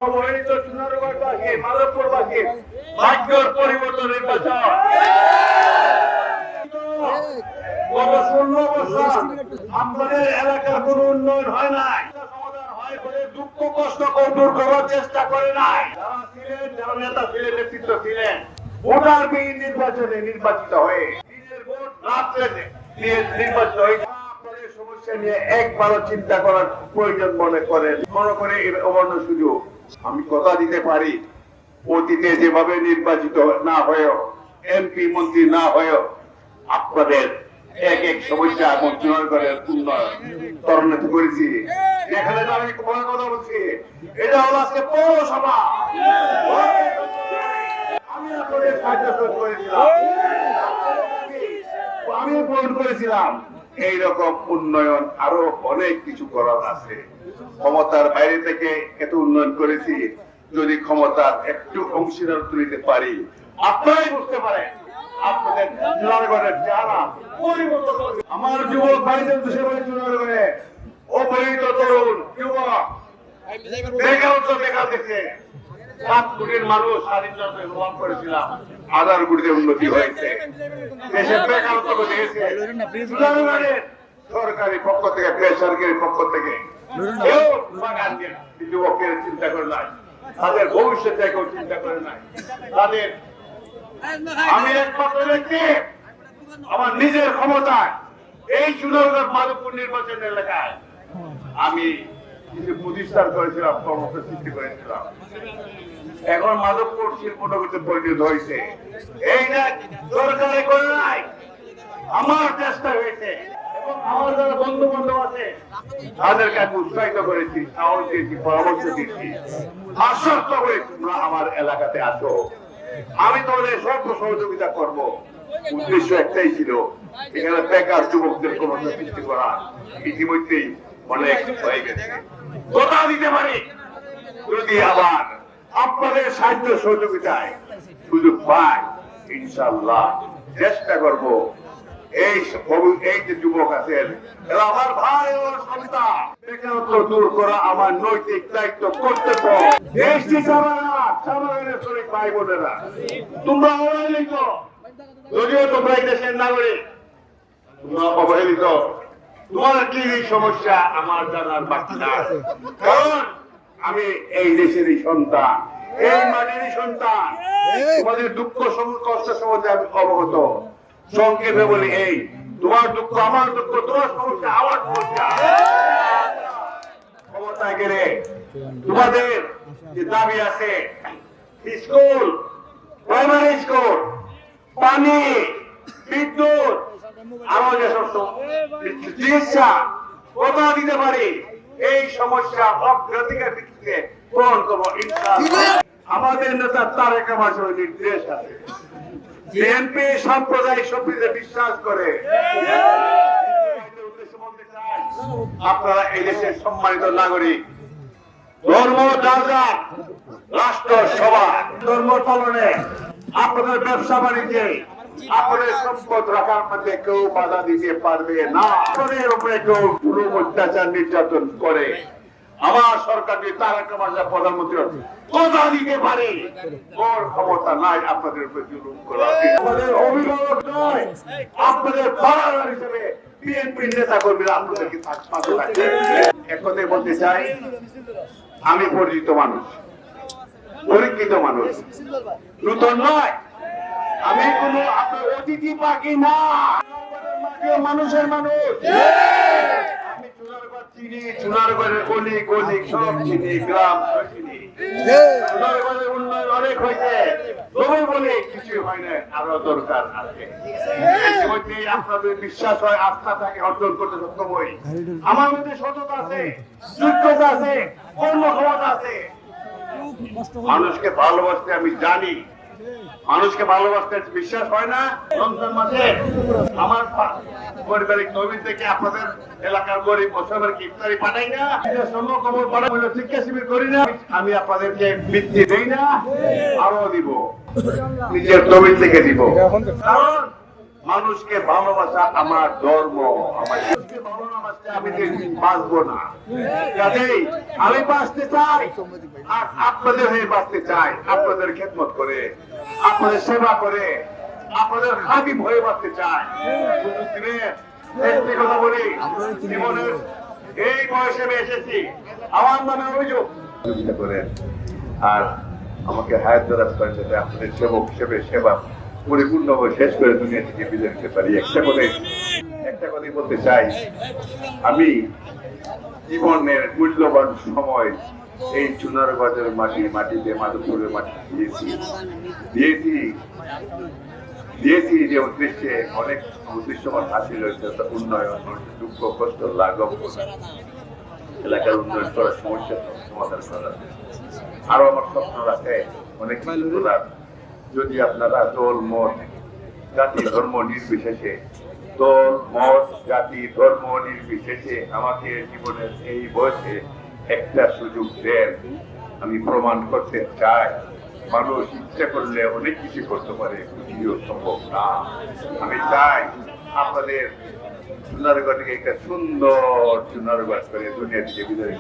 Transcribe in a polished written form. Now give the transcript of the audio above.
অবহেলিত সোনারগাঁওবাসী, মাধবপুরবাসী ভাগ্যের পরিবর্তন নির্বাচন। গত 16 বছর আপনাদের এলাকার কোনো উন্নয়ন হয় নাই, সমাধান হয় বলে দুঃখ কষ্ট দূর করার চেষ্টা করে নাই। যারা ছিলেন, যারা নেতা ছিলেন, নেতৃত্ব ছিলেন, ভোটারবিহীন নির্বাচনে নির্বাচিত হয়ে দিনের ভোট রাত্রে নির্বাচিত হয়ে আপনাদের সমস্যা নিয়ে একবারও চিন্তা করার প্রয়োজন মনে করেন। মনে করে অবর্ণ সুযোগ আমি কথা দিতে পারি, অতীতে যেভাবে নির্বাচিত না হয়েও, এমপি মন্ত্রী না হয়েও আপনাদের এক এক সমস্যা মন্ত্রণালয়ের উন্নয়ন ত্বরান্বিত করেছি। এখানে আমি বড় কথা বলছি, এটা হলো আজকে পৌরসভা। আমি আপনাদের সাহায্য করেছিলাম, আমি পূরণ করেছিলাম। এইরকম উন্নয়ন আরো অনেক কিছু করার আছে। ক্ষমতার বাইরে থেকে এত উন্নয়ন করেছি, যদি ক্ষমতার একটু অংশীদার তুলিতে পারি, আপনারাই বুঝতে পারেন আপনাদের জনগণের চেহারা পরিবর্তন। আমার যুবক ভাইদের দেশে জনগণে অপরিচিত তরুণ যুবক বেকারত্ব দেখা দিচ্ছে। 7 কোটির মানুষ স্বাধীনতা গ্রহণ করেছিলাম, 1000 কোটিতে উন্নতি হয়েছে। দেশে বেকারত্ব কমেছে। সরকারি পক্ষ থেকে, বেসরকারি পক্ষ থেকে কেউ যুবকের চিন্তা করে নাই, তাদের ভবিষ্যৎ কেউ চিন্তা করে নাই। তাদের আমি একমাত্র ব্যক্তি আমার নিজের ক্ষমতায় এই চুনারগড় মাধবপুর নির্বাচন এলাকায় আমি কিছু প্রতিষ্ঠান করেছিলাম, কর্মসূচি সৃষ্টি করেছিলাম। এখন মাধবপুর শিল্পনগরীতে পরিণত হয়েছে। এই না সরকারে করে নাই, আমার চেষ্টা হয়েছে এবং আমার যারা বন্ধু বান্ধব আছে তাদেরকে আমি উৎসাহিত করেছি, সাহস দিয়েছি, পরামর্শ দিয়েছি, আশ্বস্ত করে তোমরা আমার এলাকাতে আসো, আমি তোমাদের সর্ব সহযোগিতা করব। উদ্দেশ্য একটাই ছিল, এখানে বেকার যুবকদের কর্মসূচি সৃষ্টি করা। ইতিমধ্যেই অনেক হয়ে গেছে। কথা দিতে পারি, যদি আবার আপনাদের সাহায্য সহযোগিতায় সুযোগ পাই, ইনশাআল্লাহ চেষ্টা করব এই যে যুবক আছেন এরা আমার ভাই ও সন্তান, বেকারত্ব দূর করা আমার নৈতিক দায়িত্ব, কর্তব্য। দেশটি চালানোর শ্রমিক ভাই বোনেরা, তোমরা অবহেলিত, যদিও তোমরা এই দেশের নাগরিক, তোমরা অবহেলিত। তোমার কি সমস্যা আমার জানার বাকি না, কারণ আমি এই দেশেরই সন্তান, এই মাটিরই সন্তান। তোমাদের দুঃখ কষ্ট সম্বন্ধে আমি অবগত। সংক্ষেপে বলি, এই তোমার দুঃখ আমার দুঃখ, তোমার সমস্যা আমার সমস্যা। ক্ষমতায় গেলে তোমাদের যে দাবি আছে, স্কুল, প্রাইমারি স্কুল, পানি, বিদ্যুৎ, আরো যেসব চিকিৎসা কথা দিতে পারি, এই সমস্যা অগ্রাধিকার ভিত্তিতে পূরণ করবো ইনশাআল্লাহ। আমাদের নেতা তারেক রহমানের নির্দেশ আছে, বিএনপি সাম্প্রদায়িক সম্প্রীতিতে বিশ্বাস করে। আপনারা এই দেশের সম্মানিত নাগরিক, ধর্ম যার যার, রাষ্ট্র সবার, ধর্ম পালনে আপনাদের ব্যবসা বাণিজ্যে আপনাদের সম্পদ রাখার মধ্যে কেউ বাধা দিতে পারবে না। আপনাদের উপরে কেউ জুলুম, অত্যাচার, নির্যাতন করে আমার সরকার যদি তারেক রহমান প্রধানমন্ত্রী কথা দিতে পারে, ওর ক্ষমতা নাই আপনাদের উপরে জুলুম করা। আমাদের অভিভাবক নয়, আপনাদের পাড়ার হিসেবে বিএনপির নেতা কর্মীরা আপনাদেরকে পাশে থাকবে। এক কথায় বলতে চাই, আমি পরিচিত মানুষ, পরীক্ষিত মানুষ, নূতন নয়। আমি কোন আপনার অতিথি পাখি না, মানুষের মানুষ। আমি চুনারগড় চিনি, চুনারগড়ের গলি গলি সব চিনি, গ্রাম চিনি। চুনারগড়ের উন্নয়ন অনেক হয়েছে, তবে বলে কিছু হয় না, আরো দরকার আছে। ইতিমধ্যে আপনাদের বিশ্বাস হয়, আস্থা থাকে, অর্জন করতে সক্ষম হই। আমার মধ্যে সততা আছে, যোগ্যতা আছে, কর্মক্ষমতা আছে। মানুষকে ভালোবাসতে আমি জানি, মানুষকে ভালোবাসতে বিশ্বাস হয় না। রমজান মাসে আমার পারিবারিক তহবিল থেকে আপনাদের এলাকার গরিব অসহায়কে ইফতারি পাঠাই না, খবর পাঠাই, শিক্ষা শিবির করি না, আমি আপনাদেরকে বৃত্তি দেই না, আরো দিব, নিজের তহবিল থেকে দিব। কারণ মানুষকে ভালোবাসা আমার ধর্ম, আমার মানুষকে ভালোবাসতে আমি বাঁচবো না। কাজেই আমি বাঁচতে চাই আর আপনাদের হয়ে বাঁচতে চাই, আপনাদের খেদমত করে, আপনাদের সেবা করে, আপনাদের খাদিম হয়ে বাঁচতে চাই। সুযোগ দিবেন, একটি কথা বলি, জীবনের এই বয়সে আমি এসেছি, আমার নামে অভিযোগ করেন আর আমাকে হায়াত দরাজ করেন, যাতে আপনাদের সেবক হিসেবে সেবা পরিপূর্ণভাবে শেষ করে দুনিয়া থেকে বিদায় নিতে পারি। একটা কথাই বলতে চাই, আমি জীবনের মূল্যবান সময় এই চুনারগঞ্জের মাটিতে মাধবপুরের মাটি দিয়েছি যে উদ্দেশ্যে অনেক উদ্দেশ্য আমার হাসিল হয়েছে, উন্নয়ন, দুঃখ কষ্ট লাঘব করা, এলাকার উন্নয়ন করার সমস্যা সমাধান করা। আরো আমার স্বপ্ন রাখে অনেক কিছু করার। যদি আপনারা দল মত জাতি ধর্ম নির্বিশেষে আমাকে জীবনের এই বয়সে একটা সুযোগ দেন, আমি প্রমাণ করতে চাই মানুষ ইচ্ছা করলে অনেক কিছু করতে পারে, কিছুও সম্ভব না। আমি চাই আপনাদের চুনারগড়কে একটা সুন্দর চুনারগড় করে দুনিয়া থেকে বিদায়